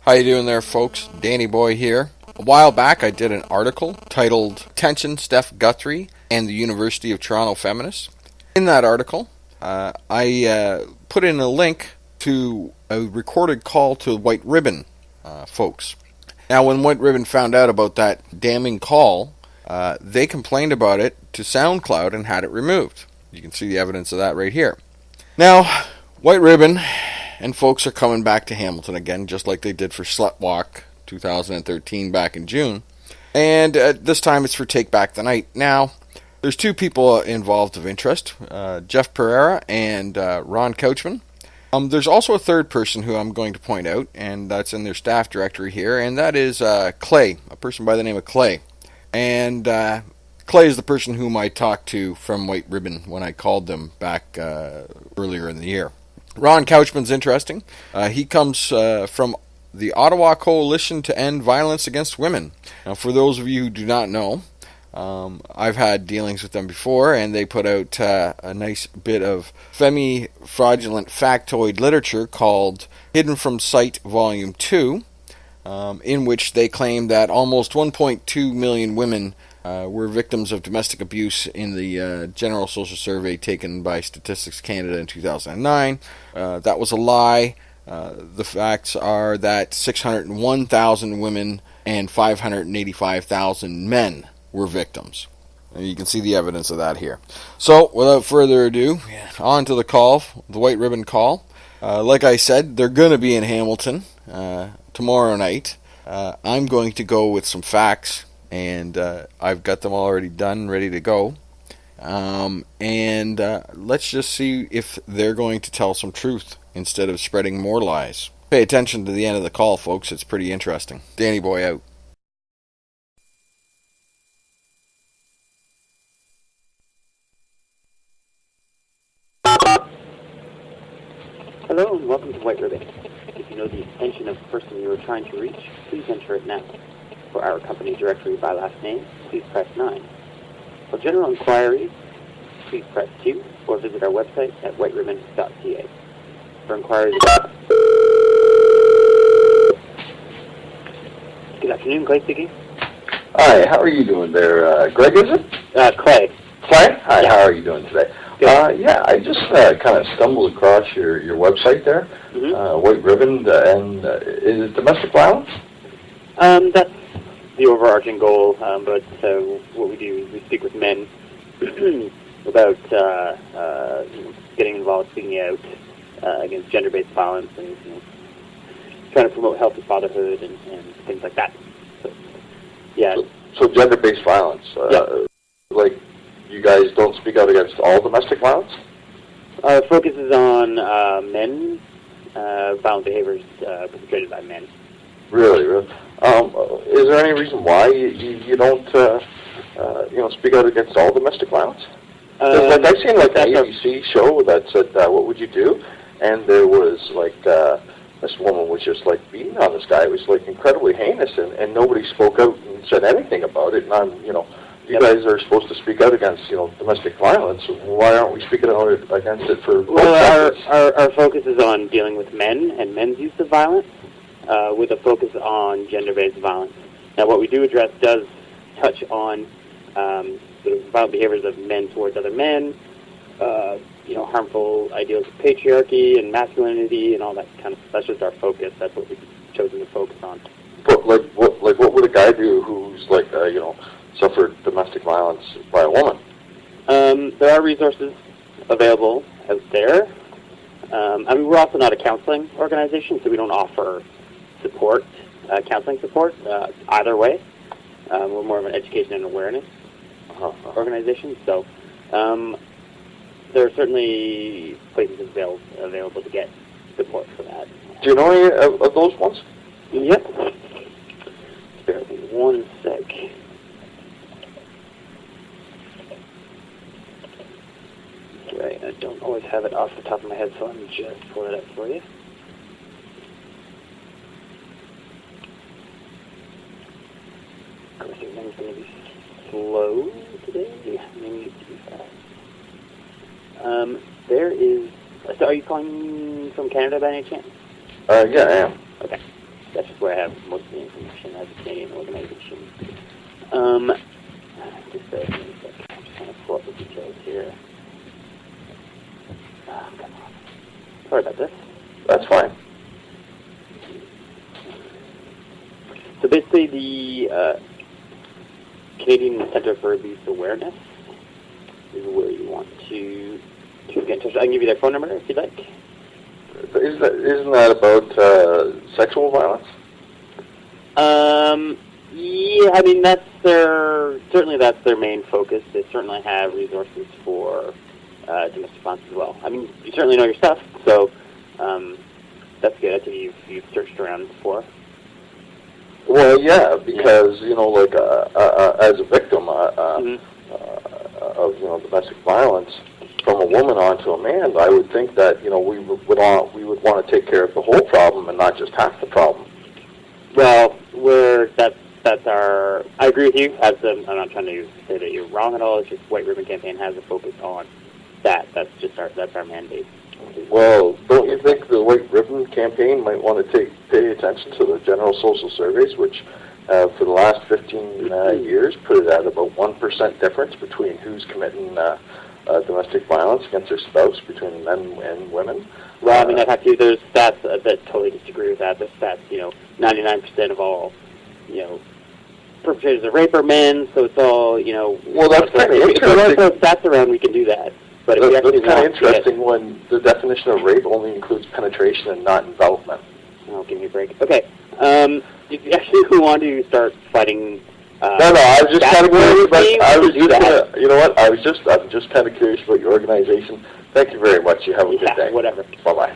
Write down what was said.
How you doing there, folks? Dannyboy here. A while back, I did an article titled "Attention, Steph Guthrie and the University of Toronto Feminists." In that article, I put in a link to a recorded call to White Ribbon folks. Now, when White Ribbon found out about that damning call, they complained about it to SoundCloud and had it removed. You can see the evidence of that right here. Now, White Ribbon and folks are coming back to Hamilton again, just like they did for Slutwalk 2013 back in June. And this time it's for Take Back the Night. Now, there's two people involved of interest, Jeff Pereira and Ron Couchman. There's also a third person who I'm going to point out, and that's in their staff directory here, and that is Clay, a person by the name of Clay. And Clay is the person whom I talked to from White Ribbon when I called them back earlier in the year. Ron Couchman's interesting. He comes from the Ottawa Coalition to End Violence Against Women. Now, for those of you who do not know, I've had dealings with them before, and they put out a nice bit of femi-fraudulent factoid literature called Hidden from Sight Volume 2, in which they claim that almost 1.2 million women were victims of domestic abuse in the General Social Survey taken by Statistics Canada in 2009. That was a lie. The facts are that 601,000 women and 585,000 men were victims. And you can see the evidence of that here. So, without further ado, on to the call, the White Ribbon call. Like I said, they're going to be in Hamilton tomorrow night. I'm going to go with some facts, and I've got them already done, ready to go. And let's just see if they're going to tell some truth instead of spreading more lies. Pay attention to the end of the call, folks. It's pretty interesting. Dannyboy out. Hello and welcome to White Ribbon. If you know the extension of the person you are trying to reach, please enter it now. For our company directory by last name, please press 9. For general inquiries, please press 2 or visit our website at whiteribbon.ca. For inquiries about... Good afternoon, Clay speaking. Hi, how are you doing there? Greg, is it? Clay. Clay? Hi, Yeah. How are you doing today? Yeah, I just kind of stumbled across your website there, White Ribbon, and is it domestic violence? That's the overarching goal, but what we do is we speak with men about getting involved, speaking out against gender-based violence and trying to promote healthy fatherhood and things like that. So, yeah. So gender-based violence, like you guys don't speak out against all domestic violence? Our focus is on men, violent behaviors perpetrated by men. Really? Is there any reason why you don't speak out against all domestic violence? Like I've seen like an ABC show that said, "What would you do?" And there was like this woman was just like beating on this guy. It was like incredibly heinous, and nobody spoke out and said anything about it. And you guys are supposed to speak out against domestic violence. Why aren't we speaking out against it for? Well, our focus is on dealing with men and men's use of violence, with a focus on gender-based violence. Now, what we do address does touch on sort of violent behaviors of men towards other men, harmful ideals of patriarchy and masculinity and all that kind of stuff. That's just our focus. That's what we've chosen to focus on. But what would a guy do who's like suffered domestic violence by a woman? There are resources available out there. We're also not a counseling organization, so we don't offer support, counseling support, either way. We're more of an education and awareness organization, so there are certainly places available to get support for that. Do you know any of those ones? Yep. Bear with me one sec. Right, I don't always have it off the top of my head, so let me just pull it up for you. Of course, everything's going to be slow today. Maybe it needs to be fast. There is... So are you calling from Canada by any chance? Yeah, I am. Okay, gotcha. have most of the information as a Canadian organization. Just a second. I'm just trying to pull up the details here. Oh, come on. Sorry about this. That's fine. So basically, the Canadian Centre for Abuse Awareness is where you want to get in touch. I can give you their phone number if you'd like. Isn't that about sexual violence? Yeah, I mean that's their main focus. They certainly have resources for domestic violence as well. I mean, you certainly know your stuff, so that's good. I think you've searched around before. Well, yeah, because like as a victim of domestic violence from a woman onto a man, I would think that we would want to take care of the whole problem and not just half the problem. Well, that's our. I agree with you. I'm not trying to say that you're wrong at all. It's just White Ribbon Campaign has a focus on that. That's our mandate. Well, don't you think the White Ribbon Campaign might want to pay attention to the general social surveys, which for the last 15 years put it at about 1% difference between who's committing domestic violence against their spouse between men and women? Well, I mean, there's stats that totally disagree with that. The stats, 99% of all, perpetrators of rape are men, so it's all, Well, that's kind of interesting. If we want to throw stats around, we can do that. But that's kind of interesting when the definition of rape only includes penetration and not envelopment. Oh, give me a break. Okay. If you actually want to start fighting... No, I was just kind of curious, but I'm just kind of curious about your organization. Thank you very much. You have a good day. Whatever. Bye-bye.